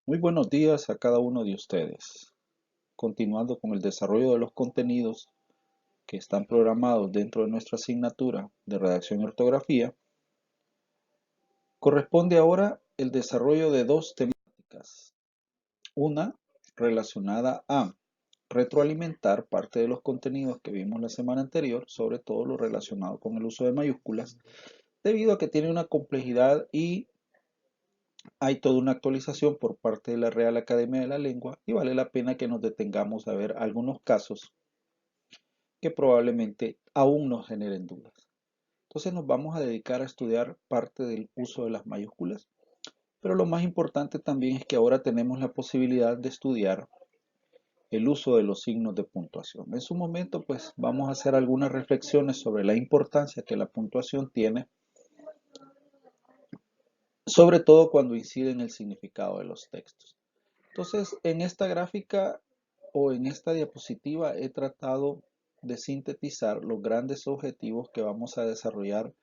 Muy buenos días a cada uno de ustedes. Continuando con el desarrollo de los contenidos que están programados dentro de nuestra asignatura de redacción y ortografía, corresponde ahora el desarrollo de dos temáticas. Una relacionada a retroalimentar parte de los contenidos que vimos la semana anterior, sobre todo lo relacionado con el uso de mayúsculas, debido a que tiene una complejidad y hay toda una actualización por parte de la Real Academia de la Lengua y vale la pena que nos detengamos a ver algunos casos que probablemente aún nos generen dudas. Entonces nos vamos a dedicar a estudiar parte del uso de las mayúsculas, pero lo más importante también es que ahora tenemos la posibilidad de estudiar el uso de los signos de puntuación. En su momento, pues vamos a hacer algunas reflexiones sobre la importancia que la puntuación tiene, sobre todo cuando incide en el significado de los textos. Entonces, en esta gráfica o en esta diapositiva he tratado de sintetizar los grandes objetivos que vamos a desarrollar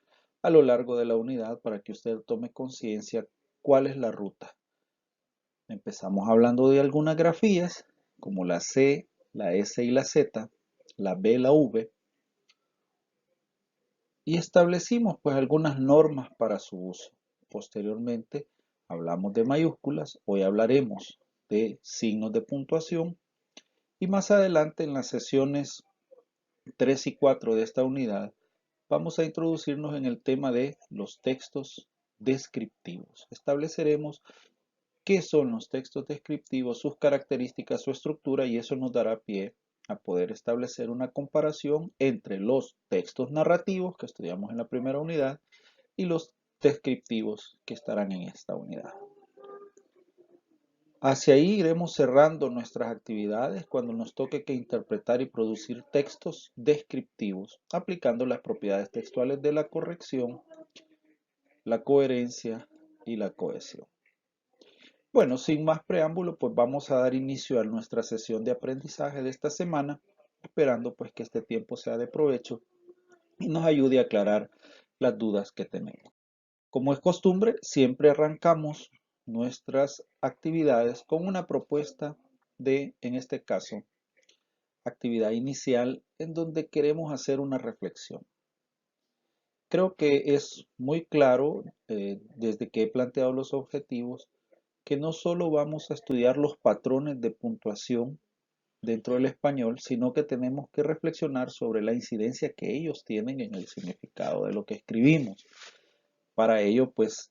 a lo largo de la unidad para que usted tome conciencia cuál es la ruta. Empezamos hablando de algunas grafías como la C, la S y la Z, la B, la V, y establecimos pues algunas normas para su uso. Posteriormente hablamos de mayúsculas, hoy hablaremos de signos de puntuación. Y más adelante en las sesiones 3 y 4 de esta unidad vamos a introducirnos en el tema de los textos descriptivos. Estableceremos qué son los textos descriptivos, sus características, su estructura y eso nos dará pie a poder establecer una comparación entre los textos narrativos que estudiamos en la primera unidad y los descriptivos que estarán en esta unidad. Hacia ahí iremos cerrando nuestras actividades cuando nos toque que interpretar y producir textos descriptivos, aplicando las propiedades textuales de la corrección, la coherencia y la cohesión. Bueno, sin más preámbulo, pues vamos a dar inicio a nuestra sesión de aprendizaje de esta semana, esperando pues que este tiempo sea de provecho y nos ayude a aclarar las dudas que tenemos. Como es costumbre, siempre arrancamos nuestras actividades con una propuesta de, en este caso, actividad inicial en donde queremos hacer una reflexión. Creo que es muy claro desde que he planteado los objetivos que no solo vamos a estudiar los patrones de puntuación dentro del español, sino que tenemos que reflexionar sobre la incidencia que ellos tienen en el significado de lo que escribimos. Para ello, pues,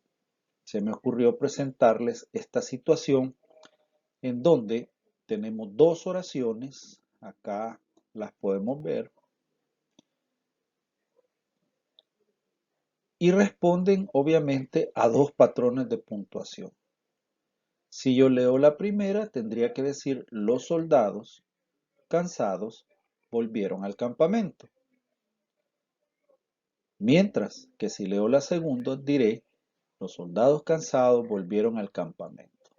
se me ocurrió presentarles esta situación en donde tenemos dos oraciones, acá las podemos ver, y responden obviamente a dos patrones de puntuación. Si yo leo la primera, tendría que decir los soldados, cansados, volvieron al campamento. Mientras que si leo la segunda, diré los soldados cansados volvieron al campamento.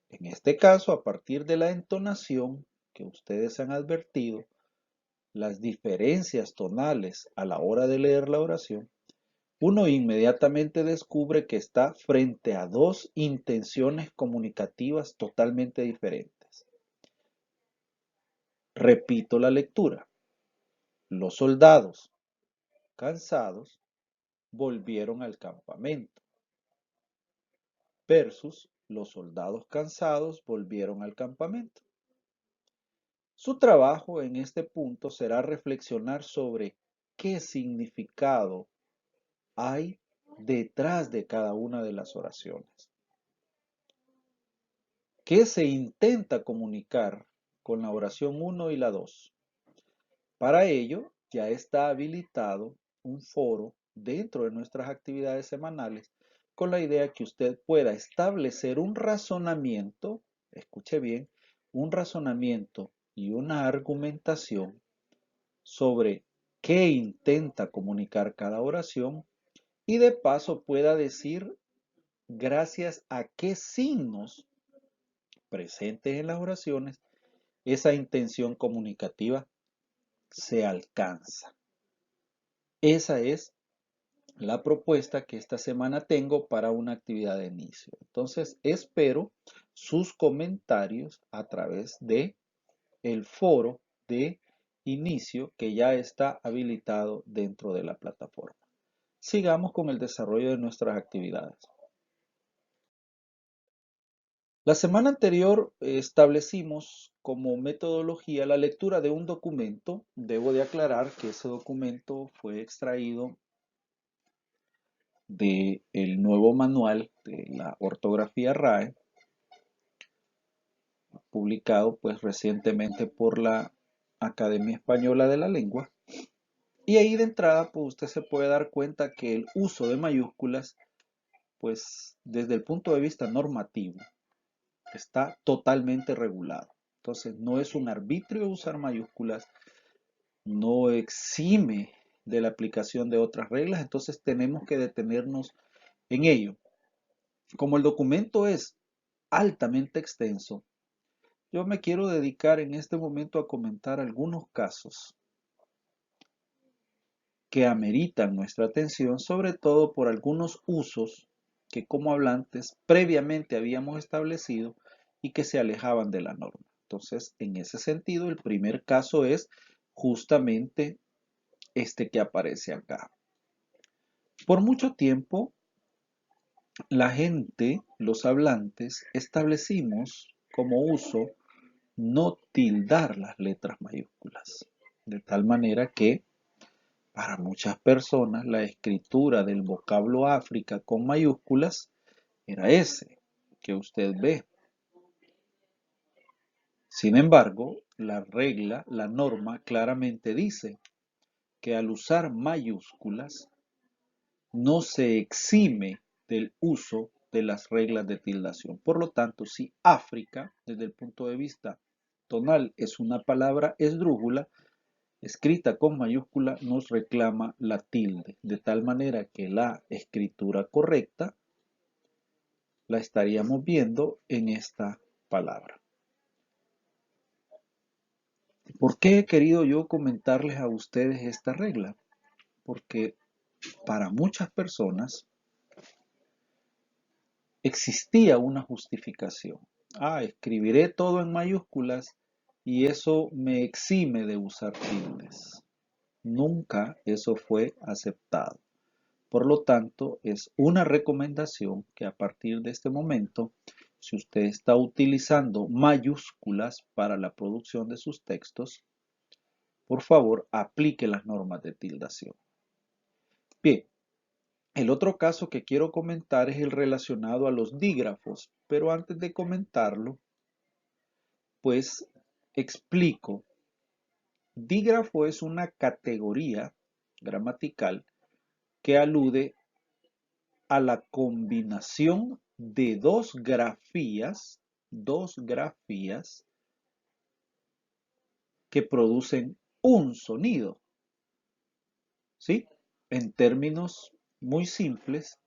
En este caso, a partir de la entonación que ustedes han advertido, las diferencias tonales a la hora de leer la oración, uno inmediatamente descubre que está frente a dos intenciones comunicativas totalmente diferentes. Repito la lectura. Los soldados, cansados, volvieron al campamento. Versus los soldados cansados volvieron al campamento. Su trabajo en este punto será reflexionar sobre qué significado hay detrás de cada una de las oraciones. ¿Qué se intenta comunicar con la oración 1 y la 2? Para ello, ya está habilitado un foro dentro de nuestras actividades semanales con la idea que usted pueda establecer un razonamiento, escuche bien, un razonamiento y una argumentación sobre qué intenta comunicar cada oración y de paso pueda decir gracias a qué signos presentes en las oraciones esa intención comunicativa se alcanza. Esa es la propuesta que esta semana tengo para una actividad de inicio. Entonces, espero sus comentarios a través de el foro de inicio que ya está habilitado dentro de la plataforma. Sigamos con el desarrollo de nuestras actividades. La semana anterior establecimos como metodología la lectura de un documento. Debo de aclarar que ese documento fue extraído del nuevo manual de la ortografía RAE, publicado pues recientemente por la Academia Española de la Lengua. Y ahí de entrada pues usted se puede dar cuenta que el uso de mayúsculas pues desde el punto de vista normativo está totalmente regulado. Entonces no es un arbitrio usar mayúsculas, no exime de la aplicación de otras reglas, entonces tenemos que detenernos en ello. Como el documento es altamente extenso, yo me quiero dedicar en este momento a comentar algunos casos que ameritan nuestra atención, sobre todo por algunos usos que como hablantes previamente habíamos establecido y que se alejaban de la norma. Entonces, en ese sentido, el primer caso es justamente este que aparece acá. Por mucho tiempo, la gente, los hablantes, establecimos como uso no tildar las letras mayúsculas, de tal manera que para muchas personas la escritura del vocablo África con mayúsculas era ese que usted ve. Sin embargo, la regla, la norma claramente dice que al usar mayúsculas no se exime del uso de las reglas de tildación. Por lo tanto, si África, desde el punto de vista tonal, es una palabra esdrújula, escrita con mayúscula, nos reclama la tilde, de tal manera que la escritura correcta la estaríamos viendo en esta palabra. ¿Por qué he querido yo comentarles a ustedes esta regla? Porque para muchas personas existía una justificación. Escribiré todo en mayúsculas y eso me exime de usar tildes. Nunca eso fue aceptado. Por lo tanto, es una recomendación que a partir de este momento, si usted está utilizando mayúsculas para la producción de sus textos, por favor, aplique las normas de tildación. Bien, el otro caso que quiero comentar es el relacionado a los dígrafos, pero antes de comentarlo, pues explico. Dígrafo es una categoría gramatical que alude a la combinación de dos grafías que producen un sonido, ¿sí? En términos muy simples,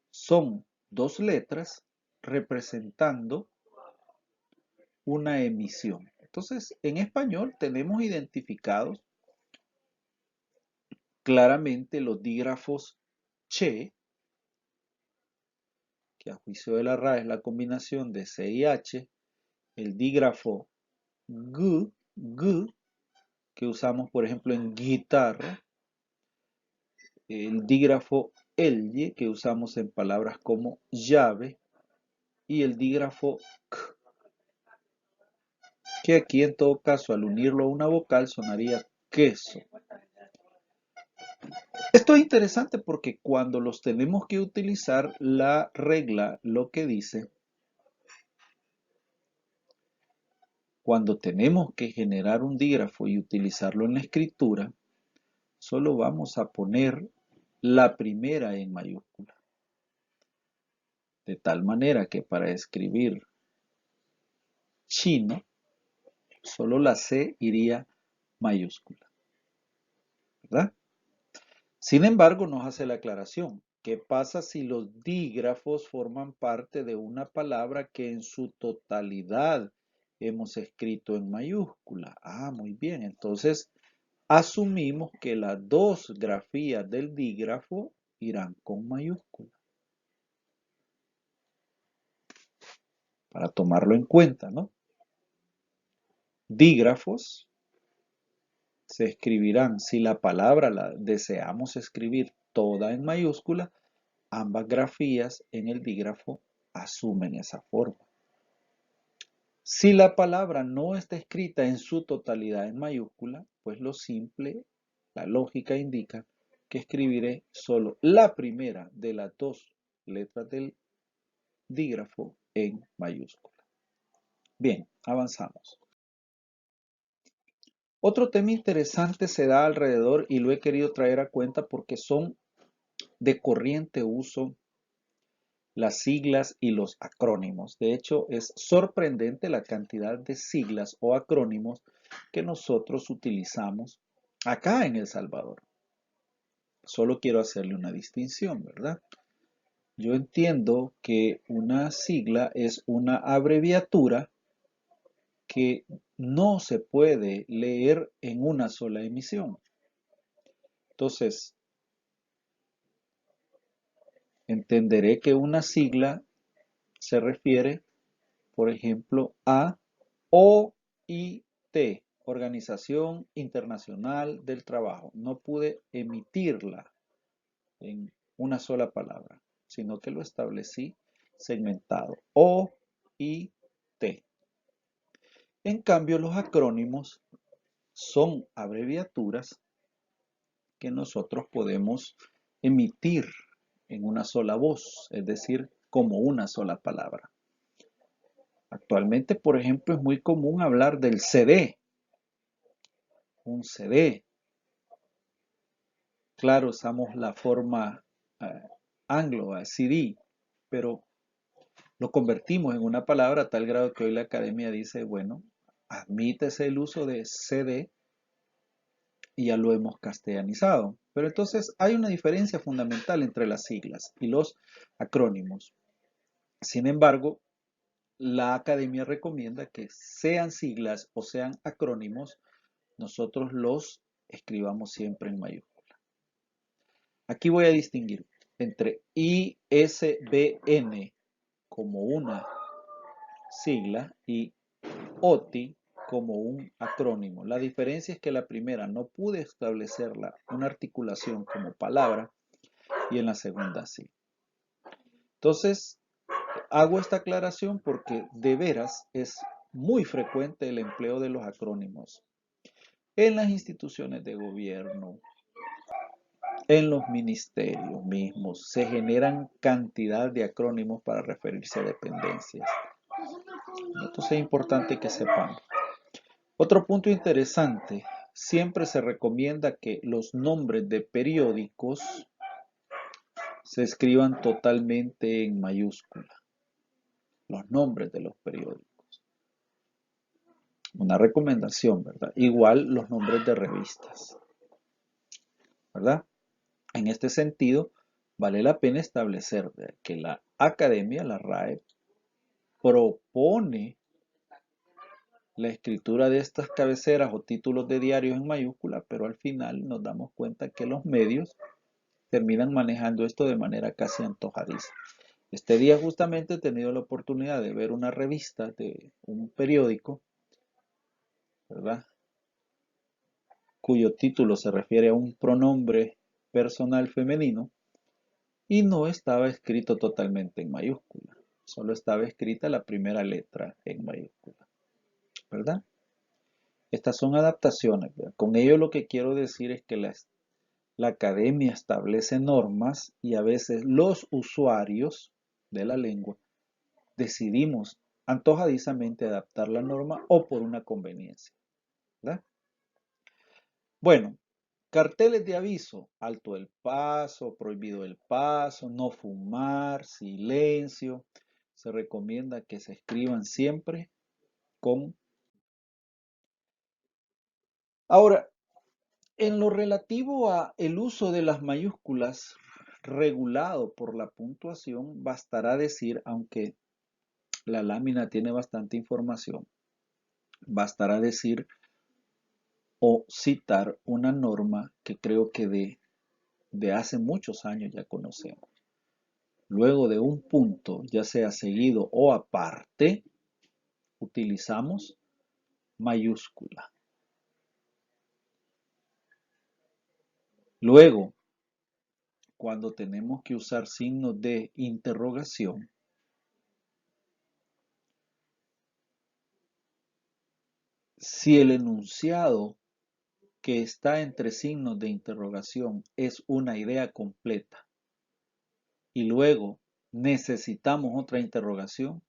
son dos letras representando una emisión. Entonces, en español tenemos identificados claramente los dígrafos che, que a juicio de la RAE es la combinación de C y H, el dígrafo g, que usamos por ejemplo en guitarra, el dígrafo ly, que usamos en palabras como llave, y el dígrafo k, que aquí en todo caso al unirlo a una vocal sonaría queso. Esto es interesante porque cuando los tenemos que utilizar, la regla lo que dice, cuando tenemos que generar un dígrafo y utilizarlo en la escritura, solo vamos a poner la primera en mayúscula. De tal manera que para escribir chino, solo la C iría mayúscula, ¿verdad? Sin embargo, nos hace la aclaración. ¿Qué pasa si los dígrafos forman parte de una palabra que en su totalidad hemos escrito en mayúscula? Muy bien. Entonces, asumimos que las dos grafías del dígrafo irán con mayúscula. para tomarlo en cuenta, ¿no? Dígrafos se escribirán, si la palabra la deseamos escribir toda en mayúscula, ambas grafías en el dígrafo asumen esa forma. Si la palabra no está escrita en su totalidad en mayúscula, pues lo simple, la lógica indica que escribiré solo la primera de las dos letras del dígrafo en mayúscula. Bien, avanzamos. Otro tema interesante se da alrededor y lo he querido traer a cuenta porque son de corriente uso las siglas y los acrónimos. De hecho, es sorprendente la cantidad de siglas o acrónimos que nosotros utilizamos acá en El Salvador. Solo quiero hacerle una distinción, ¿verdad? Yo entiendo que una sigla es una abreviatura que no se puede leer en una sola emisión. Entonces, entenderé que una sigla se refiere, por ejemplo, a OIT, Organización Internacional del Trabajo. No pude emitirla en una sola palabra, sino que lo establecí segmentado. OIT. En cambio, los acrónimos son abreviaturas que nosotros podemos emitir en una sola voz, es decir, como una sola palabra. Actualmente, por ejemplo, es muy común hablar del CD, un CD. Claro, usamos la forma anglo, CD, pero lo convertimos en una palabra a tal grado que hoy la academia dice, bueno, admítese el uso de CD y ya lo hemos castellanizado. Pero entonces hay una diferencia fundamental entre las siglas y los acrónimos. Sin embargo, la academia recomienda que sean siglas o sean acrónimos, nosotros los escribamos siempre en mayúscula. Aquí voy a distinguir entre ISBN como una sigla y OTI como un acrónimo. La diferencia es que la primera no pude establecerla una articulación como palabra y en la segunda sí. Entonces, hago esta aclaración porque de veras es muy frecuente el empleo de los acrónimos en las instituciones de gobierno, en los ministerios mismos. Se generan cantidad de acrónimos para referirse a dependencias. Entonces es importante que sepamos. Otro punto interesante, siempre se recomienda que los nombres de periódicos se escriban totalmente en mayúscula. Los nombres de los periódicos. Una recomendación, ¿verdad? Igual los nombres de revistas, ¿verdad? En este sentido, vale la pena establecer que la academia, la RAE, propone la escritura de estas cabeceras o títulos de diarios en mayúscula, pero al final nos damos cuenta que los medios terminan manejando esto de manera casi antojadiza. Este día justamente he tenido la oportunidad de ver una revista de un periódico, ¿verdad? Cuyo título se refiere a un pronombre personal femenino y no estaba escrito totalmente en mayúscula, solo estaba escrita la primera letra en mayúscula, ¿verdad? Estas son adaptaciones, ¿verdad? Con ello lo que quiero decir es que la academia establece normas y a veces los usuarios de la lengua decidimos antojadizamente adaptar la norma o por una conveniencia, ¿verdad? Bueno, carteles de aviso, alto el paso, prohibido el paso, no fumar, silencio. Se recomienda que se escriban siempre con... Ahora, en lo relativo a el uso de las mayúsculas regulado por la puntuación, bastará decir, aunque la lámina tiene bastante información, bastará decir o citar una norma que creo que de hace muchos años ya conocemos. luego de un punto, ya sea seguido o aparte, utilizamos mayúscula. Luego, cuando tenemos que usar signos de interrogación, si el enunciado que está entre signos de interrogación es una idea completa y luego necesitamos otra interrogación,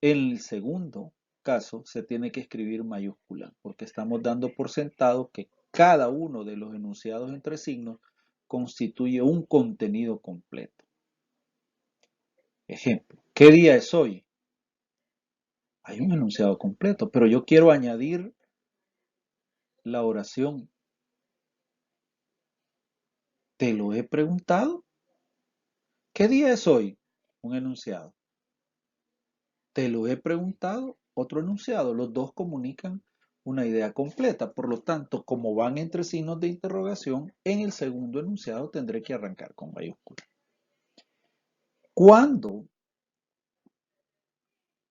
en el segundo caso se tiene que escribir mayúscula porque estamos dando por sentado que cada uno de los enunciados entre signos constituye un contenido completo. Ejemplo, ¿qué día es hoy? Hay un enunciado completo, pero yo quiero añadir la oración. ¿Te lo he preguntado? ¿Qué día es hoy? Un enunciado. ¿Te lo he preguntado? Otro enunciado. Los dos comunican una idea completa. Por lo tanto, como van entre signos de interrogación, en el segundo enunciado tendré que arrancar con mayúscula. Cuando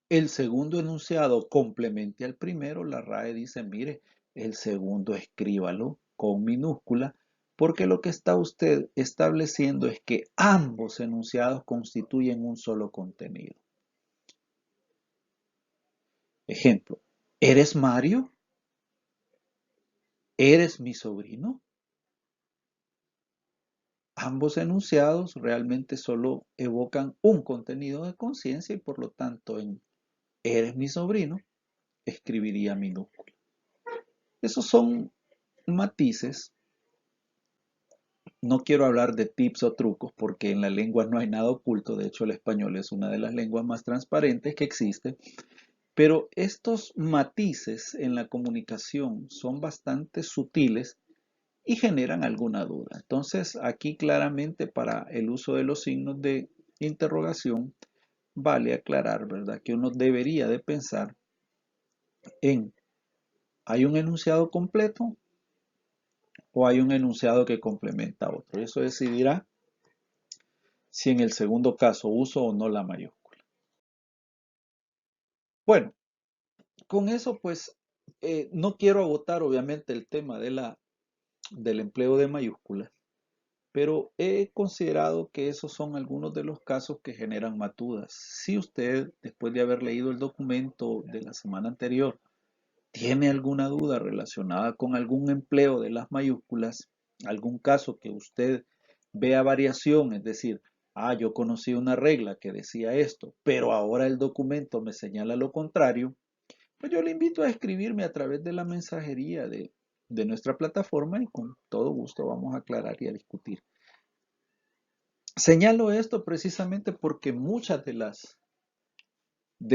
el segundo enunciado complemente al primero, la RAE dice, mire, el segundo escríbalo con minúscula, porque lo que está usted estableciendo es que ambos enunciados constituyen un solo contenido. Ejemplo, ¿eres Mario? ¿Eres mi sobrino? Ambos enunciados realmente solo evocan un contenido de conciencia y por lo tanto en ¿eres mi sobrino? Escribiría minúscula. Esos son matices. No quiero hablar de tips o trucos porque en la lengua no hay nada oculto. De hecho, el español es una de las lenguas más transparentes que existe. Pero estos matices en la comunicación son bastante sutiles y generan alguna duda. Entonces, aquí claramente para el uso de los signos de interrogación, vale aclarar, ¿verdad? Que uno debería de pensar en, ¿hay un enunciado completo o hay un enunciado que complementa a otro? Eso decidirá si en el segundo caso uso o no la mayúscula. Bueno, con eso pues no quiero agotar obviamente el tema del empleo de mayúsculas, pero he considerado que esos son algunos de los casos que generan matudas. Si usted, después de haber leído el documento de la semana anterior, tiene alguna duda relacionada con algún empleo de las mayúsculas, algún caso que usted vea variación, es decir, yo conocí una regla que decía esto, pero ahora el documento me señala lo contrario, pues yo le invito a escribirme a través de la mensajería de nuestra plataforma y con todo gusto vamos a aclarar y a discutir. Señalo esto precisamente porque muchas de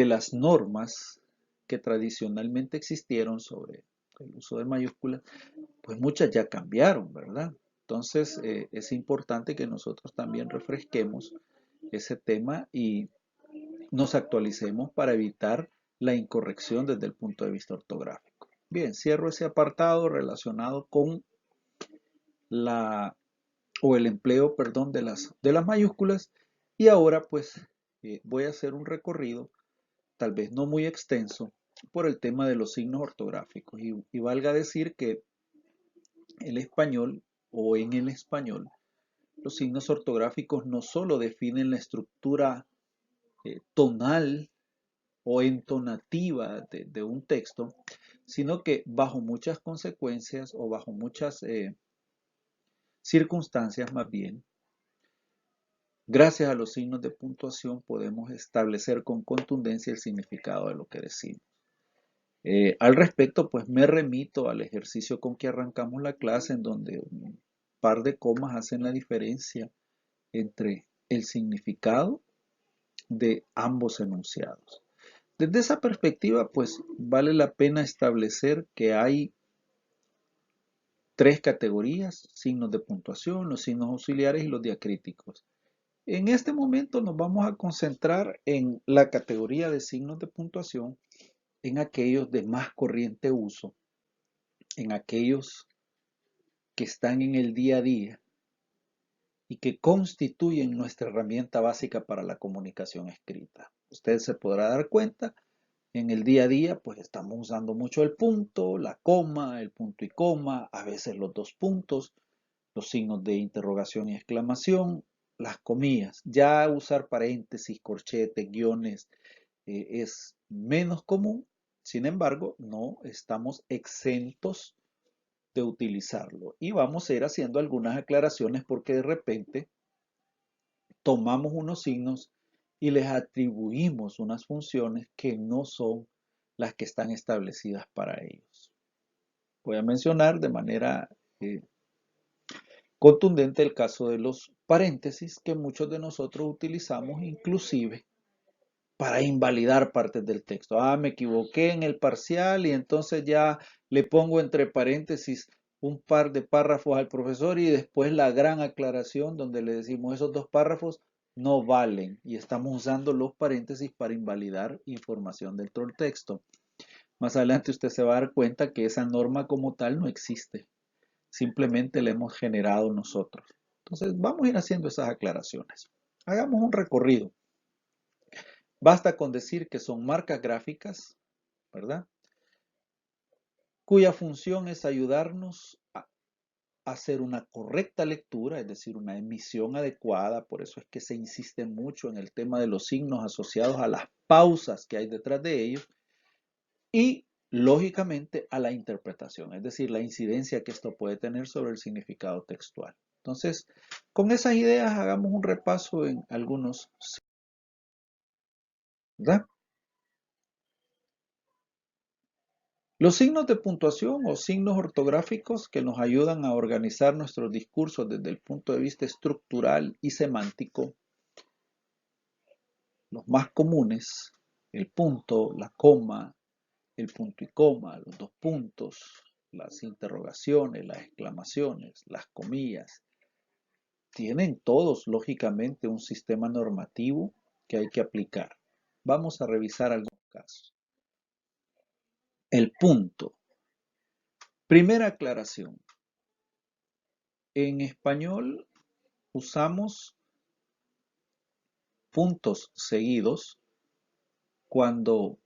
las normas que tradicionalmente existieron sobre el uso de mayúsculas, pues muchas ya cambiaron, ¿verdad? Entonces es importante que nosotros también refresquemos ese tema y nos actualicemos para evitar la incorrección desde el punto de vista ortográfico. Bien, cierro ese apartado relacionado con la o el empleo, perdón, de las mayúsculas y ahora pues voy a hacer un recorrido tal vez no muy extenso, por el tema de los signos ortográficos. Y valga decir que el español o en el español, los signos ortográficos no solo definen la estructura tonal o entonativa de un texto, sino que bajo muchas consecuencias o bajo muchas circunstancias más bien, gracias a los signos de puntuación podemos establecer con contundencia el significado de lo que decimos. Al respecto, pues me remito al ejercicio con que arrancamos la clase, en donde un par de comas hacen la diferencia entre el significado de ambos enunciados. Desde esa perspectiva, pues vale la pena establecer que hay tres categorías: signos de puntuación, los signos auxiliares y los diacríticos. En este momento nos vamos a concentrar en la categoría de signos de puntuación, en aquellos de más corriente uso, en aquellos que están en el día a día y que constituyen nuestra herramienta básica para la comunicación escrita. Usted se podrá dar cuenta, en el día a día, pues estamos usando mucho el punto, la coma, el punto y coma, a veces los dos puntos, los signos de interrogación y exclamación, las comillas. Ya usar paréntesis, corchetes, guiones es menos común. Sin embargo, no estamos exentos de utilizarlo. Y vamos a ir haciendo algunas aclaraciones porque de repente tomamos unos signos y les atribuimos unas funciones que no son las que están establecidas para ellos. Voy a mencionar de manera contundente el caso de los paréntesis que muchos de nosotros utilizamos inclusive para invalidar partes del texto. Me equivoqué en el parcial y entonces ya le pongo entre paréntesis un par de párrafos al profesor y después la gran aclaración donde le decimos esos dos párrafos no valen y estamos usando los paréntesis para invalidar información dentro del texto. Más adelante usted se va a dar cuenta que esa norma como tal no existe. Simplemente la hemos generado nosotros. Entonces vamos a ir haciendo esas aclaraciones. Hagamos un recorrido. Basta con decir que son marcas gráficas, ¿verdad? Cuya función es ayudarnos a hacer una correcta lectura, es decir, una emisión adecuada. Por eso es que se insiste mucho en el tema de los signos asociados a las pausas que hay detrás de ellos y, lógicamente, a la interpretación, es decir, la incidencia que esto puede tener sobre el significado textual. Entonces, con esas ideas hagamos un repaso en algunos, ¿verdad? Los signos de puntuación o signos ortográficos que nos ayudan a organizar nuestros discursos desde el punto de vista estructural y semántico, los más comunes, el punto, la coma, el punto y coma, los dos puntos, las interrogaciones, las exclamaciones, las comillas, tienen todos lógicamente un sistema normativo que hay que aplicar. Vamos a revisar algunos casos. El punto. Primera aclaración. En español usamos puntos seguidos cuando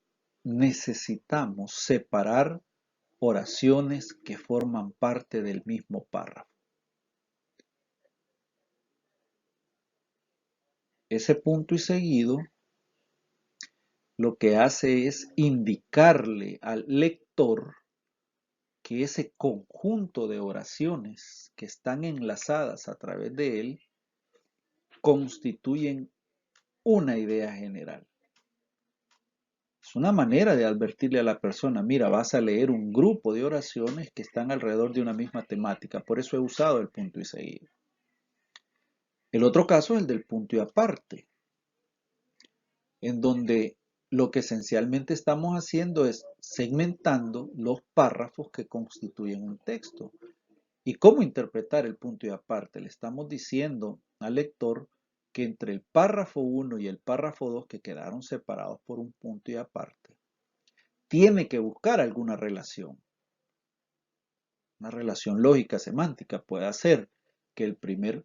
necesitamos separar oraciones que forman parte del mismo párrafo. Ese punto y seguido lo que hace es indicarle al lector que ese conjunto de oraciones que están enlazadas a través de él constituyen una idea general. Es una manera de advertirle a la persona, mira, vas a leer un grupo de oraciones que están alrededor de una misma temática. Por eso he usado el punto y seguido. El otro caso es el del punto y aparte, en donde lo que esencialmente estamos haciendo es segmentando los párrafos que constituyen un texto. ¿Y cómo interpretar el punto y aparte? Le estamos diciendo al lector que entre el párrafo 1 y el párrafo 2, que quedaron separados por un punto y aparte, tiene que buscar alguna relación. Una relación lógica semántica puede hacer que el primer,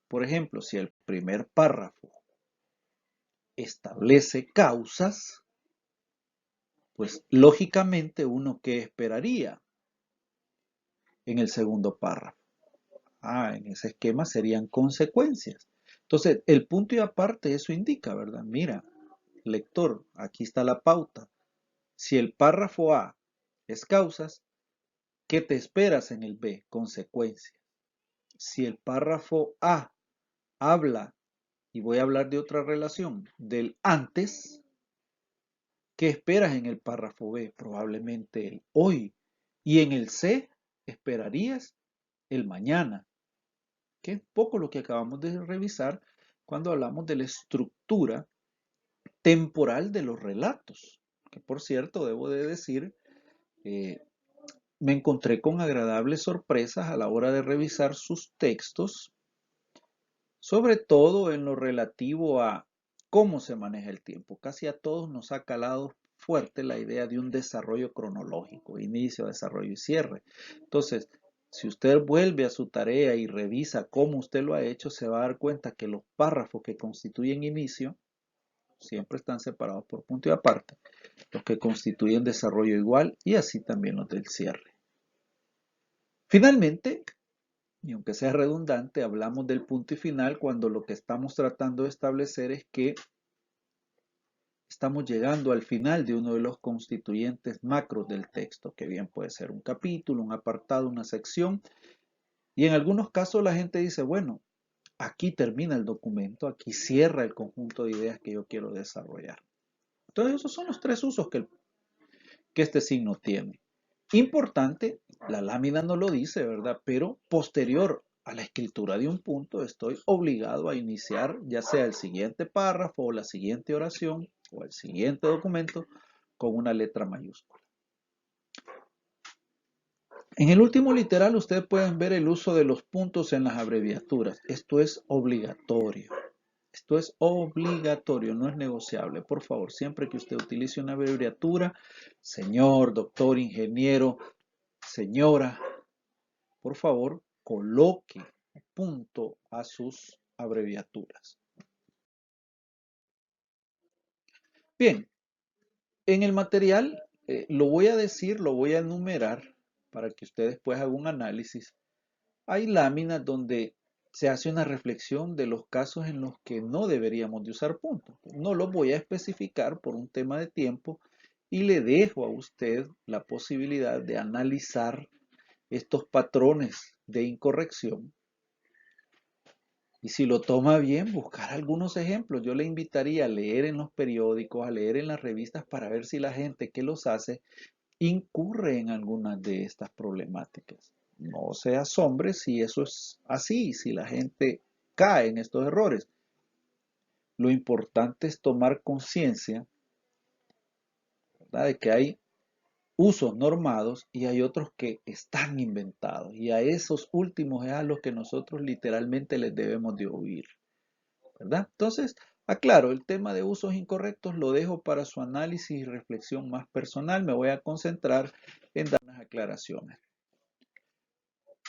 por ejemplo, si el primer párrafo establece causas, pues lógicamente uno ¿qué esperaría en el segundo párrafo? En ese esquema serían consecuencias. Entonces, el punto y aparte eso indica, ¿verdad? Mira, lector, aquí está la pauta. Si el párrafo A es causas, ¿qué te esperas en el B? Consecuencias. Si el párrafo A habla, y voy a hablar de otra relación, del antes, ¿qué esperas en el párrafo B? Probablemente el hoy. Y en el C, esperarías el mañana, que es poco lo que acabamos de revisar cuando hablamos de la estructura temporal de los relatos. Que por cierto, debo de decir, me encontré con agradables sorpresas a la hora de revisar sus textos, sobre todo en lo relativo a cómo se maneja el tiempo. Casi a todos nos ha calado fuerte la idea de un desarrollo cronológico, inicio, desarrollo y cierre. Entonces, Si usted vuelve a su tarea y revisa cómo usted lo ha hecho, se va a dar cuenta que los párrafos que constituyen inicio siempre están separados por punto y aparte, los que constituyen desarrollo igual y así también los del cierre. Finalmente, y aunque sea redundante, hablamos del punto y final cuando lo que estamos tratando de establecer es que estamos llegando al final de uno de los constituyentes macros del texto, que bien puede ser un capítulo, un apartado, una sección, y en algunos casos la gente dice, bueno, aquí termina el documento, aquí cierra el conjunto de ideas que yo quiero desarrollar. Entonces esos son los tres usos que este signo tiene. Importante, la lámina no lo dice, ¿verdad? Pero posterior a la escritura de un punto, estoy obligado a iniciar ya sea el siguiente párrafo o la siguiente oración o el siguiente documento con una letra mayúscula. En el último literal ustedes pueden ver el uso de los puntos en las abreviaturas. Esto es obligatorio. Esto es obligatorio, no es negociable. Por favor, siempre que usted utilice una abreviatura, señor, doctor, ingeniero, señora, por favor, coloque punto a sus abreviaturas. Bien, en el material lo voy a decir, lo voy a enumerar para que ustedes después hagan un análisis. Hay láminas donde se hace una reflexión de los casos en los que no deberíamos de usar puntos. No los voy a especificar por un tema de tiempo y le dejo a usted la posibilidad de analizar estos patrones de incorrección. Y si lo toma bien, buscar algunos ejemplos. Yo le invitaría a leer en los periódicos, a leer en las revistas para ver si la gente que los hace incurre en algunas de estas problemáticas. No se asombre si eso es así, si la gente cae en estos errores. Lo importante es tomar conciencia, ¿verdad?, de que hay usos normados y hay otros que están inventados. Y a esos últimos es a los que nosotros literalmente les debemos de oír, ¿verdad? Entonces, aclaro, el tema de usos incorrectos lo dejo para su análisis y reflexión más personal. Me voy a concentrar en dar unas aclaraciones.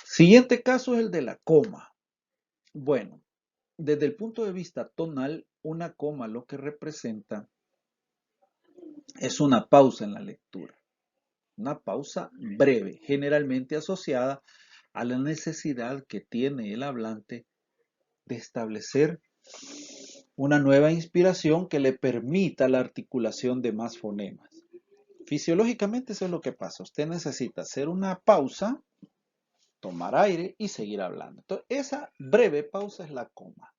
Siguiente caso es el de la coma. Bueno, desde el punto de vista tonal, una coma lo que representa es una pausa en la lectura. Una pausa breve, generalmente asociada a la necesidad que tiene el hablante de establecer una nueva inspiración que le permita la articulación de más fonemas. Fisiológicamente eso es lo que pasa. Usted necesita hacer una pausa, tomar aire y seguir hablando. Entonces, esa breve pausa es la coma.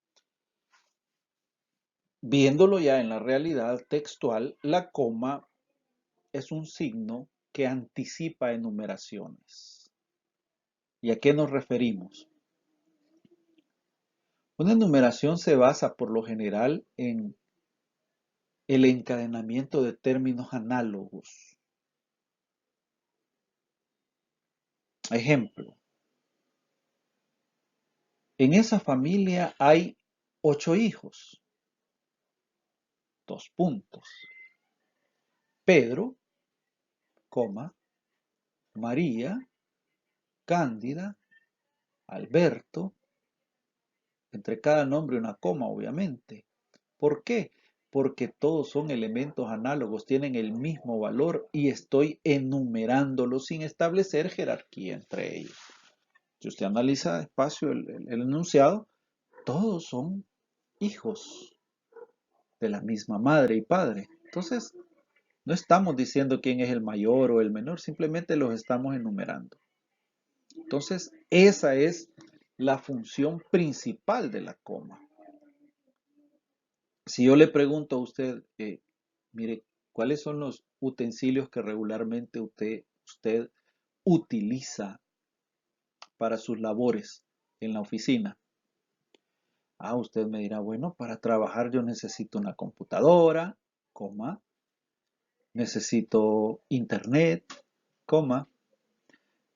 Viéndolo ya en la realidad textual, la coma es un signo que anticipa enumeraciones. ¿Y a qué nos referimos? Una enumeración se basa por lo general en el encadenamiento de términos análogos. Ejemplo, en esa familia hay 8 hijos. 2 puntos. Pedro, coma, María, Cándida, Alberto, entre cada nombre una coma, obviamente. ¿Por qué? Porque todos son elementos análogos, tienen el mismo valor y estoy enumerándolos sin establecer jerarquía entre ellos. Si usted analiza despacio el enunciado, todos son hijos de la misma madre y padre. Entonces, no estamos diciendo quién es el mayor o el menor, simplemente los estamos enumerando. Entonces, esa es la función principal de la coma. Si yo le pregunto a usted, mire, ¿cuáles son los utensilios que regularmente usted utiliza para sus labores en la oficina? Ah, usted me dirá, bueno, para trabajar yo necesito una computadora, coma, necesito internet, coma,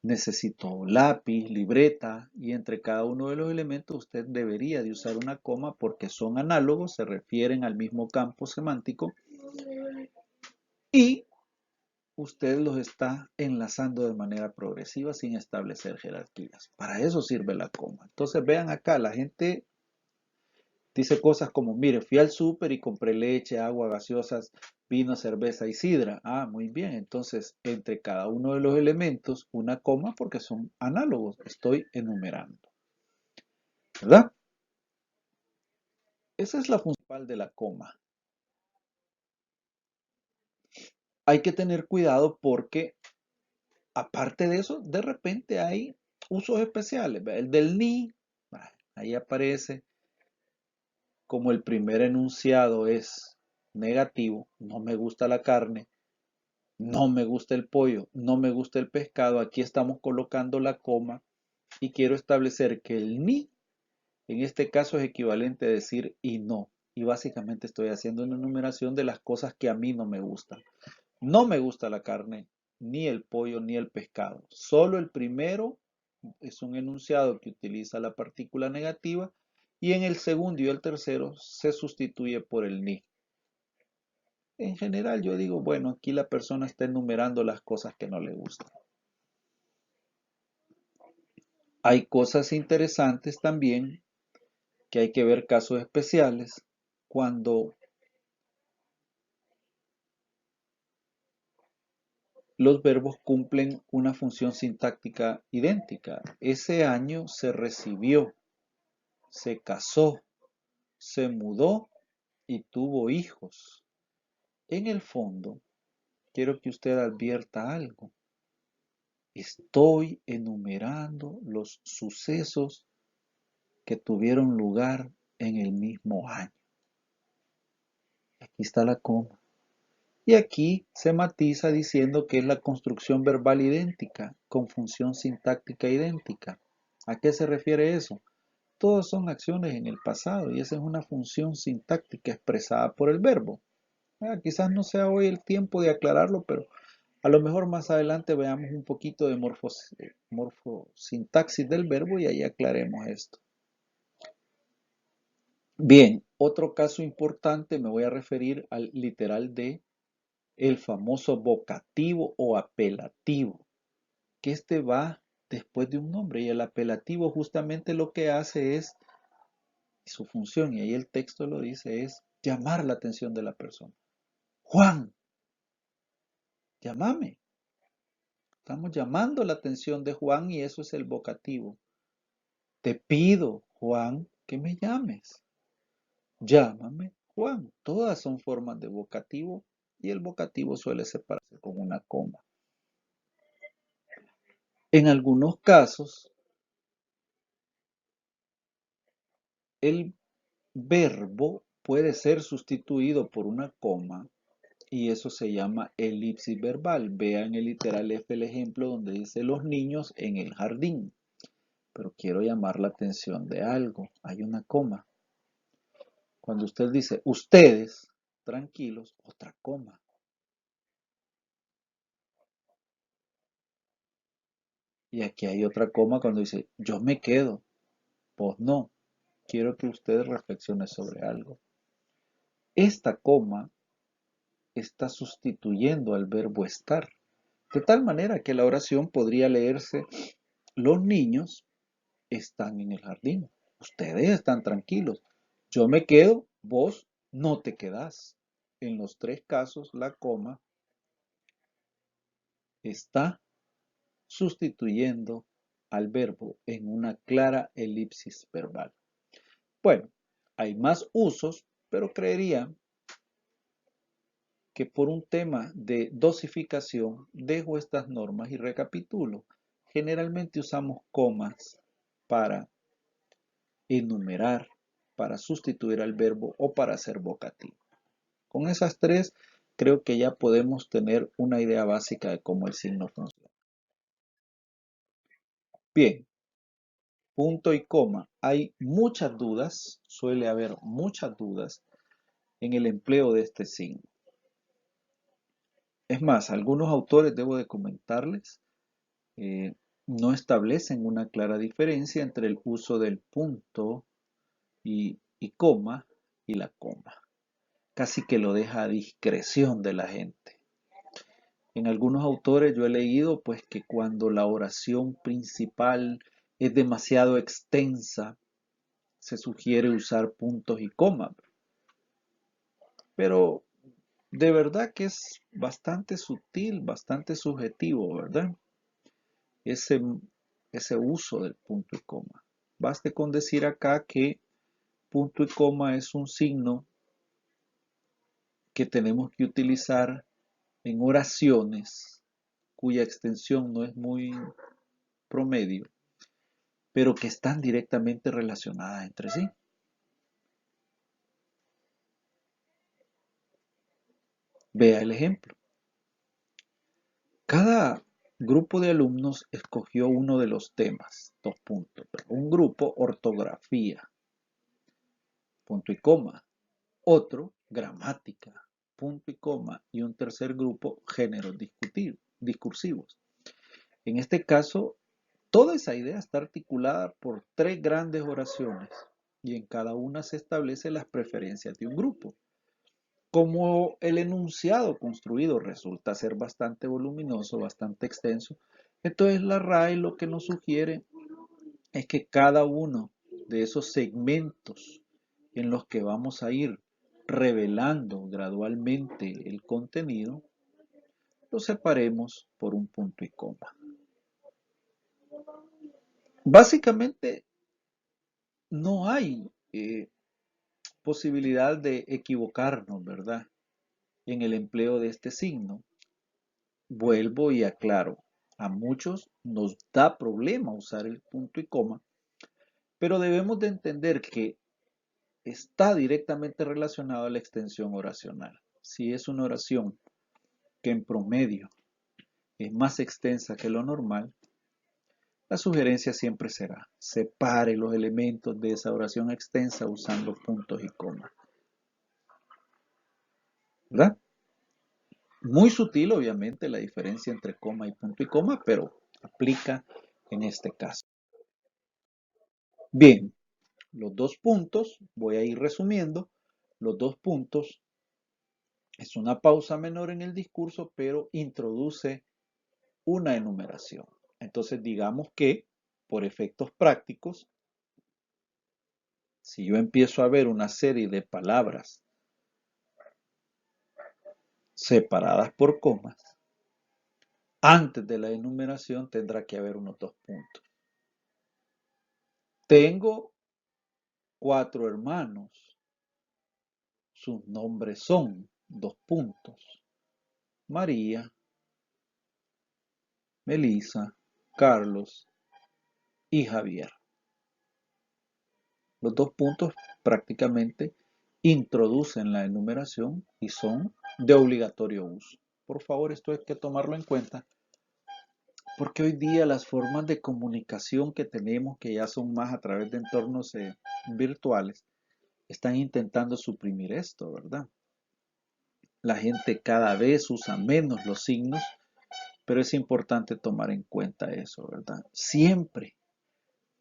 necesito lápiz, libreta, y entre cada uno de los elementos usted debería de usar una coma porque son análogos, se refieren al mismo campo semántico y usted los está enlazando de manera progresiva sin establecer jerarquías. Para eso sirve la coma. Entonces vean acá, la gente dice cosas como, mire, fui al súper y compré leche, agua, gaseosas, vino, cerveza y sidra. Ah, muy bien. Entonces, entre cada uno de los elementos, una coma porque son análogos. Estoy enumerando. ¿Verdad? Esa es la función principal de la coma. Hay que tener cuidado porque, aparte de eso, de repente hay usos especiales. El del ni, ahí aparece como el primer enunciado es negativo, no me gusta la carne, no me gusta el pollo, no me gusta el pescado, aquí estamos colocando la coma y quiero establecer que el ni en este caso es equivalente a decir y no. Y básicamente estoy haciendo una enumeración de las cosas que a mí no me gustan. No me gusta la carne, ni el pollo, ni el pescado. Solo el primero es un enunciado que utiliza la partícula negativa y en el segundo y el tercero se sustituye por el ni. En general yo digo, bueno, aquí la persona está enumerando las cosas que no le gustan. Hay cosas interesantes también que hay que ver casos especiales cuando los verbos cumplen una función sintáctica idéntica. Ese año se recibió, se casó, se mudó y tuvo hijos. En el fondo, quiero que usted advierta algo. Estoy enumerando los sucesos que tuvieron lugar en el mismo año. Aquí está la coma. Y aquí se matiza diciendo que es la construcción verbal idéntica, con función sintáctica idéntica. ¿A qué se refiere eso? Todas son acciones en el pasado y esa es una función sintáctica expresada por el verbo. Quizás no sea hoy el tiempo de aclararlo, pero a lo mejor más adelante veamos un poquito de morfosintaxis del verbo y ahí aclaremos esto. Bien, otro caso importante me voy a referir al literal de el famoso vocativo o apelativo, que este va después de un nombre y el apelativo justamente lo que hace es, su función, y ahí el texto lo dice, es llamar la atención de la persona. Juan, llámame. Estamos llamando la atención de Juan y eso es el vocativo. Te pido, Juan, que me llames. Llámame, Juan. Todas son formas de vocativo y el vocativo suele separarse con una coma. En algunos casos, el verbo puede ser sustituido por una coma y eso se llama elipsis verbal. Vean en el literal F el ejemplo donde dice los niños en el jardín. Pero quiero llamar la atención de algo. Hay una coma. Cuando usted dice ustedes, tranquilos, otra coma. Y aquí hay otra coma cuando dice yo me quedo, vos no. Quiero que usted reflexione sobre algo. Esta coma está sustituyendo al verbo estar. De tal manera que la oración podría leerse, los niños están en el jardín. Ustedes están tranquilos. Yo me quedo, vos no te quedás. En los tres casos, la coma está sustituyendo al verbo en una clara elipsis verbal. Bueno, hay más usos, pero creería que por un tema de dosificación dejo estas normas y recapitulo. Generalmente usamos comas para enumerar, para sustituir al verbo o para ser vocativo. Con esas tres creo que ya podemos tener una idea básica de cómo el signo funciona. Bien, punto y coma. Hay muchas dudas, suele haber muchas dudas en el empleo de este signo. Es más, algunos autores, debo de comentarles, no establecen una clara diferencia entre el uso del punto y coma y la coma. Casi que lo deja a discreción de la gente. En algunos autores yo he leído pues que cuando la oración principal es demasiado extensa, se sugiere usar puntos y comas. Pero de verdad que es bastante sutil, bastante subjetivo, ¿verdad? Ese, ese uso del punto y coma. Baste con decir acá que punto y coma es un signo que tenemos que utilizar en oraciones cuya extensión no es muy promedio, pero que están directamente relacionadas entre sí. Vea el ejemplo. Cada grupo de alumnos escogió uno de los temas, dos puntos. Un grupo, ortografía, punto y coma. Otro, gramática, punto y coma. Y un tercer grupo, géneros discursivos. En este caso, toda esa idea está articulada por tres grandes oraciones y en cada una se establecen las preferencias de un grupo. Como el enunciado construido resulta ser bastante voluminoso, bastante extenso, entonces la RAE lo que nos sugiere es que cada uno de esos segmentos en los que vamos a ir revelando gradualmente el contenido, lo separemos por un punto y coma. Básicamente no hay posibilidad de equivocarnos, ¿verdad? En el empleo de este signo. Vuelvo y aclaro, a muchos nos da problema usar el punto y coma, pero debemos de entender que está directamente relacionado a la extensión oracional. Si es una oración que en promedio es más extensa que lo normal, la sugerencia siempre será, separe los elementos de esa oración extensa usando puntos y comas. ¿Verdad? Muy sutil, obviamente, la diferencia entre coma y punto y coma, pero aplica en este caso. Bien, los dos puntos, voy a ir resumiendo, los dos puntos es una pausa menor en el discurso, pero introduce una enumeración. Entonces, digamos que, por efectos prácticos, si yo empiezo a ver una serie de palabras separadas por comas, antes de la enumeración tendrá que haber unos dos puntos. Tengo 4 hermanos. Sus nombres son, dos puntos, María, Melissa, Carlos y Javier. Los dos puntos prácticamente introducen la enumeración y son de obligatorio uso. Por favor, esto hay que tomarlo en cuenta porque hoy día las formas de comunicación que tenemos, que ya son más a través de entornos virtuales, están intentando suprimir esto, ¿verdad? La gente cada vez usa menos los signos, pero es importante tomar en cuenta eso, ¿verdad? Siempre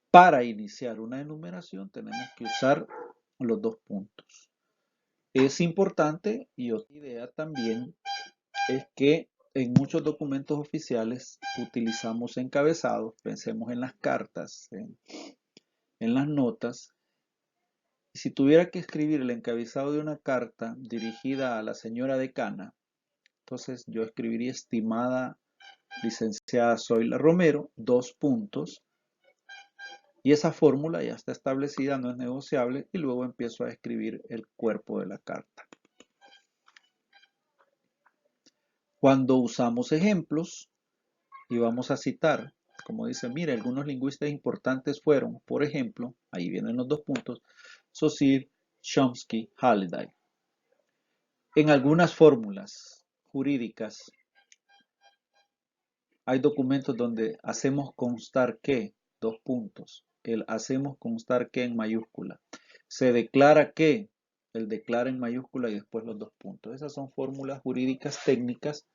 para iniciar una enumeración tenemos que usar los dos puntos. Es importante y otra idea también es que en muchos documentos oficiales utilizamos encabezados, pensemos en las cartas, en las notas. Y si tuviera que escribir el encabezado de una carta dirigida a la señora decana, entonces yo escribiría estimada licenciada Zoila Romero, dos puntos, y esa fórmula ya está establecida, no es negociable, y luego empiezo a escribir el cuerpo de la carta. Cuando usamos ejemplos y vamos a citar, como dice, mire, algunos lingüistas importantes fueron, por ejemplo, ahí vienen los dos puntos, Saussure, Chomsky, Halliday. En algunas fórmulas jurídicas hay documentos donde hacemos constar que, dos puntos, el hacemos constar que en mayúscula. Se declara que, el declara en mayúscula y después los dos puntos. Esas son fórmulas jurídicas técnicas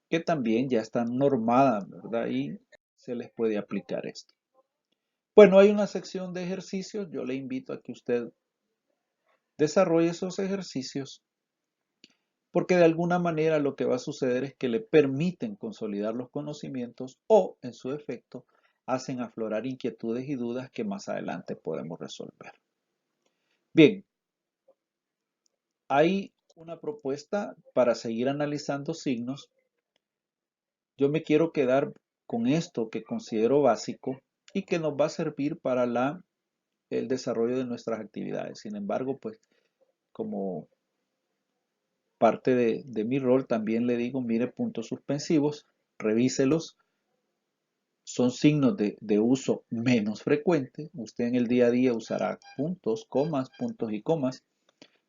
que también ya están normadas, ¿verdad? Y se les puede aplicar esto. Bueno, hay una sección de ejercicios. Yo le invito a que usted desarrolle esos ejercicios porque de alguna manera lo que va a suceder es que le permiten consolidar los conocimientos o, en su efecto, hacen aflorar inquietudes y dudas que más adelante podemos resolver. Bien, hay una propuesta para seguir analizando signos. Yo me quiero quedar con esto que considero básico y que nos va a servir para el desarrollo de nuestras actividades. Sin embargo, pues como parte de mi rol, también le digo, mire puntos suspensivos, revíselos. Son signos de uso menos frecuente. Usted en el día a día usará puntos, comas, puntos y comas.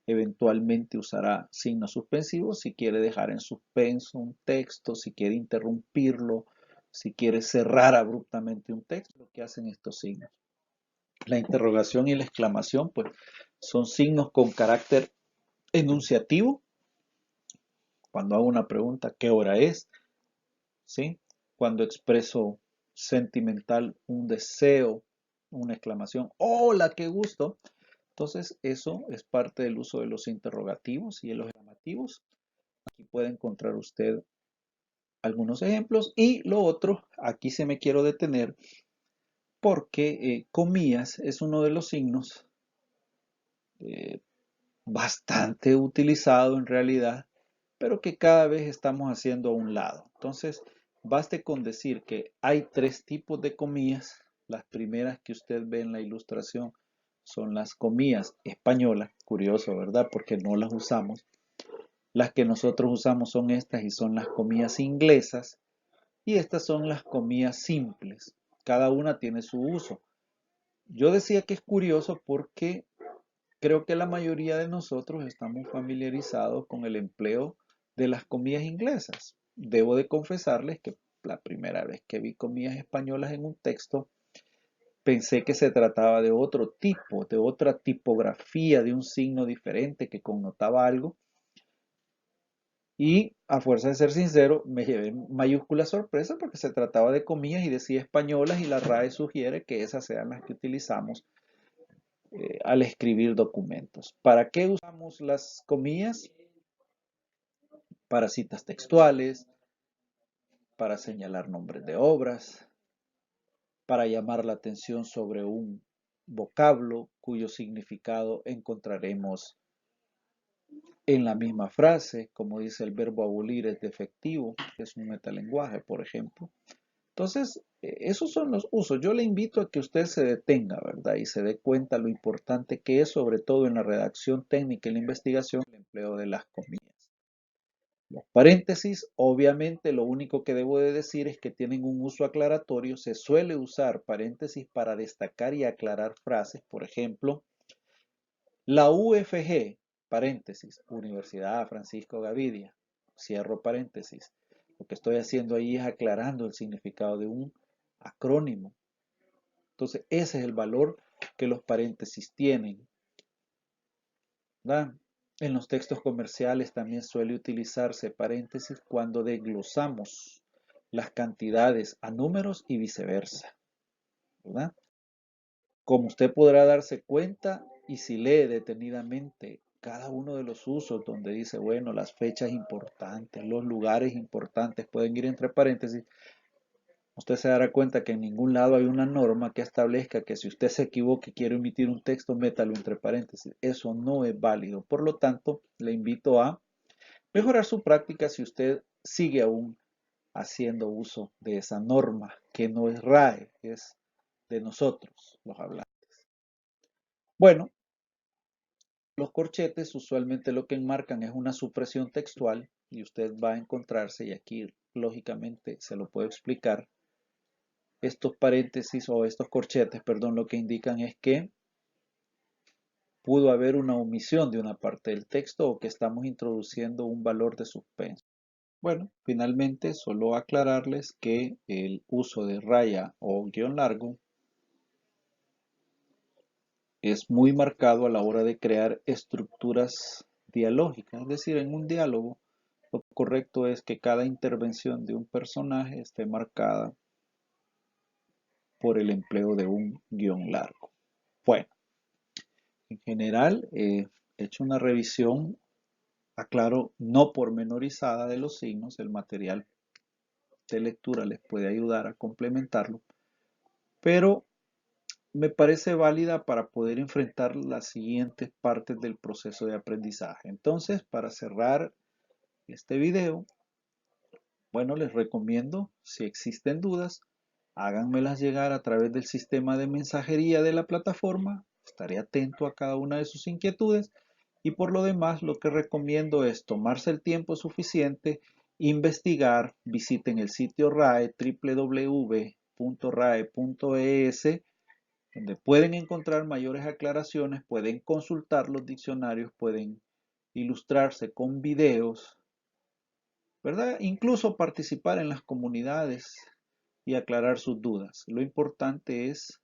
Eventualmente usará signos suspensivos si quiere dejar en suspenso un texto, si quiere interrumpirlo, si quiere cerrar abruptamente un texto, lo que hacen estos signos. La interrogación y la exclamación, pues, son signos con carácter enunciativo. Cuando hago una pregunta, ¿qué hora es? ¿Sí? Cuando expreso sentimental un deseo, una exclamación, ¡hola, qué gusto! Entonces, eso es parte del uso de los interrogativos y de los exclamativos. Aquí puede encontrar usted algunos ejemplos. Y lo otro, aquí se me quiero detener porque comillas es uno de los signos eh, bastante utilizado en realidad, pero que cada vez estamos haciendo a un lado. Entonces, baste con decir que hay tres tipos de comillas. Las primeras que usted ve en la ilustración son las comillas españolas. Curioso, ¿verdad? Porque no las usamos. Las que nosotros usamos son estas y son las comillas inglesas. Y estas son las comillas simples. Cada una tiene su uso. Yo decía que es curioso porque creo que la mayoría de nosotros estamos familiarizados con el empleo de las comillas inglesas. Debo de confesarles que la primera vez que vi comillas españolas en un texto, pensé que se trataba de otro tipo, de otra tipografía, de un signo diferente que connotaba algo. Y a fuerza de ser sincero, me llevé mayúscula sorpresa porque se trataba de comillas y decía españolas y la RAE sugiere que esas sean las que utilizamos al escribir documentos. ¿Para qué usamos las comillas? Para citas textuales, para señalar nombres de obras, para llamar la atención sobre un vocablo cuyo significado encontraremos en la misma frase, como dice el verbo abolir es defectivo, que es un metalenguaje, por ejemplo. Entonces, esos son los usos. Yo le invito a que usted se detenga, ¿verdad? Y se dé cuenta lo importante que es, sobre todo en la redacción técnica y la investigación, el empleo de las comillas. Los paréntesis, obviamente, lo único que debo de decir es que tienen un uso aclaratorio. Se suele usar paréntesis para destacar y aclarar frases. Por ejemplo, la UFG, paréntesis, Universidad Francisco Gavidia, cierro paréntesis. Lo que estoy haciendo ahí es aclarando el significado de un acrónimo. Entonces, ese es el valor que los paréntesis tienen, ¿verdad? En los textos comerciales también suele utilizarse paréntesis cuando desglosamos las cantidades a números y viceversa, ¿verdad? Como usted podrá darse cuenta y si lee detenidamente cada uno de los usos donde dice, bueno, las fechas importantes, los lugares importantes pueden ir entre paréntesis, usted se dará cuenta que en ningún lado hay una norma que establezca que si usted se equivoca y quiere emitir un texto, métalo entre paréntesis. Eso no es válido. Por lo tanto, le invito a mejorar su práctica si usted sigue aún haciendo uso de esa norma, que no es RAE, es de nosotros, los hablantes. Bueno, los corchetes usualmente lo que enmarcan es una supresión textual y usted va a encontrarse, y aquí lógicamente se lo puedo explicar, estos paréntesis o estos corchetes, perdón, lo que indican es que pudo haber una omisión de una parte del texto o que estamos introduciendo un valor de suspenso. Bueno, finalmente solo aclararles que el uso de raya o guión largo es muy marcado a la hora de crear estructuras dialógicas, es decir, en un diálogo lo correcto es que cada intervención de un personaje esté marcada por el empleo de un guión largo. Bueno, en general he hecho una revisión Aclaro, no pormenorizada de los signos, el material de lectura les puede ayudar a complementarlo, pero me parece válida para poder enfrentar las siguientes partes del proceso de aprendizaje. Entonces, para cerrar este video, bueno, les recomiendo, si existen dudas, háganmelas llegar a través del sistema de mensajería de la plataforma. Estaré atento a cada una de sus inquietudes y por lo demás lo que recomiendo es tomarse el tiempo suficiente, investigar, visiten el sitio RAE www.rae.es donde pueden encontrar mayores aclaraciones, pueden consultar los diccionarios, pueden ilustrarse con videos, ¿verdad? Incluso participar en las comunidades y aclarar sus dudas. Lo importante es,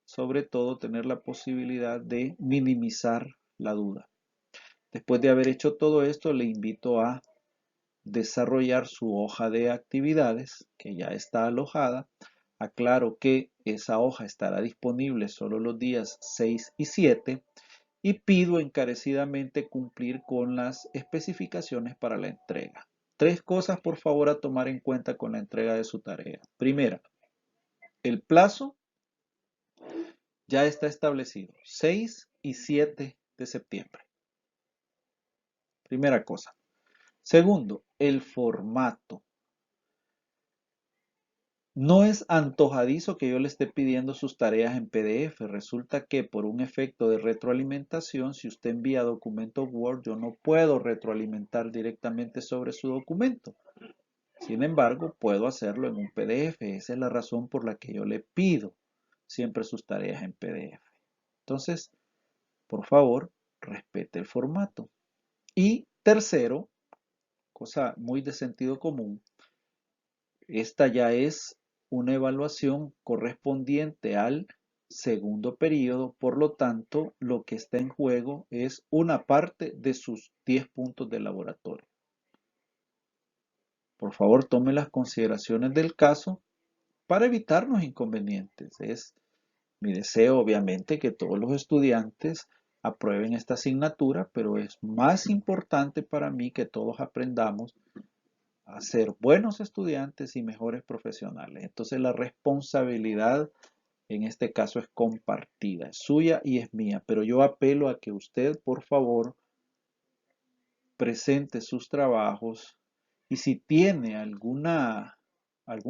sobre todo, tener la posibilidad de minimizar la duda. Después de haber hecho todo esto, le invito a desarrollar su hoja de actividades, que ya está alojada. Aclaro que esa hoja estará disponible solo los días 6 y 7 y pido encarecidamente cumplir con las especificaciones para la entrega. 3 cosas por favor a tomar en cuenta con la entrega de su tarea. Primera, el plazo ya está establecido, 6 y 7 de septiembre. Primera cosa. Segundo, el formato. No es antojadizo que yo le esté pidiendo sus tareas en PDF. Resulta que por un efecto de retroalimentación, si usted envía documento Word, yo no puedo retroalimentar directamente sobre su documento. Sin embargo, puedo hacerlo en un PDF. Esa es la razón por la que yo le pido siempre sus tareas en PDF. Entonces, por favor, respete el formato. Y tercero, cosa muy de sentido común, esta ya es una evaluación correspondiente al segundo periodo, por lo tanto, lo que está en juego es una parte de sus 10 puntos de laboratorio. Por favor, tome las consideraciones del caso para evitarnos inconvenientes. Es mi deseo, obviamente, que todos los estudiantes aprueben esta asignatura, pero es más importante para mí que todos aprendamos a ser buenos estudiantes y mejores profesionales. Entonces la responsabilidad en este caso es compartida, es suya y es mía, pero yo apelo a que usted, por favor, presente sus trabajos y si tiene algún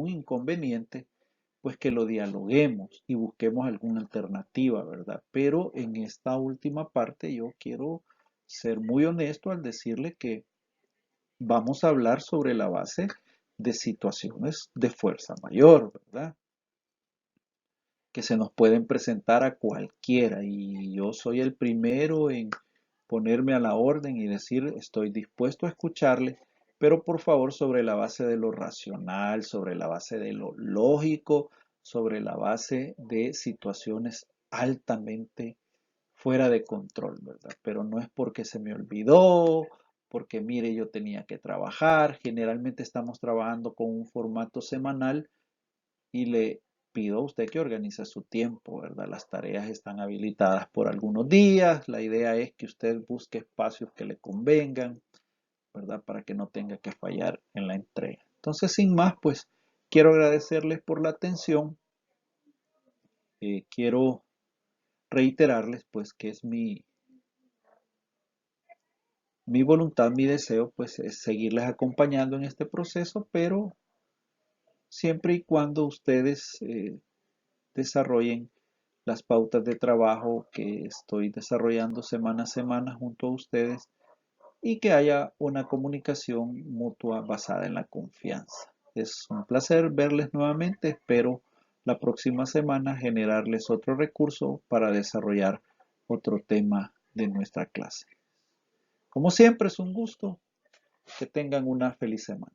inconveniente, pues que lo dialoguemos y busquemos alguna alternativa, ¿verdad? Pero en esta última parte yo quiero ser muy honesto al decirle que vamos a hablar sobre la base de situaciones de fuerza mayor, ¿verdad? Que se nos pueden presentar a cualquiera y yo soy el primero en ponerme a la orden y decir estoy dispuesto a escucharle, pero por favor sobre la base de lo racional, sobre la base de lo lógico, sobre la base de situaciones altamente fuera de control, ¿verdad? Pero no es porque se me olvidó, porque mire, yo tenía que trabajar. Generalmente estamos trabajando con un formato semanal y le pido a usted que organice su tiempo, ¿verdad? Las tareas están habilitadas por algunos días. La idea es que usted busque espacios que le convengan, ¿verdad? Para que no tenga que fallar en la entrega. Entonces, sin más, pues quiero agradecerles por la atención. Quiero reiterarles, pues, que es mi voluntad, mi deseo, pues es seguirles acompañando en este proceso, pero siempre y cuando ustedes desarrollen las pautas de trabajo que estoy desarrollando semana a semana junto a ustedes y que haya una comunicación mutua basada en la confianza. Es un placer verles nuevamente. Espero la próxima semana generarles otro recurso para desarrollar otro tema de nuestra clase. Como siempre, es un gusto. Que tengan una feliz semana.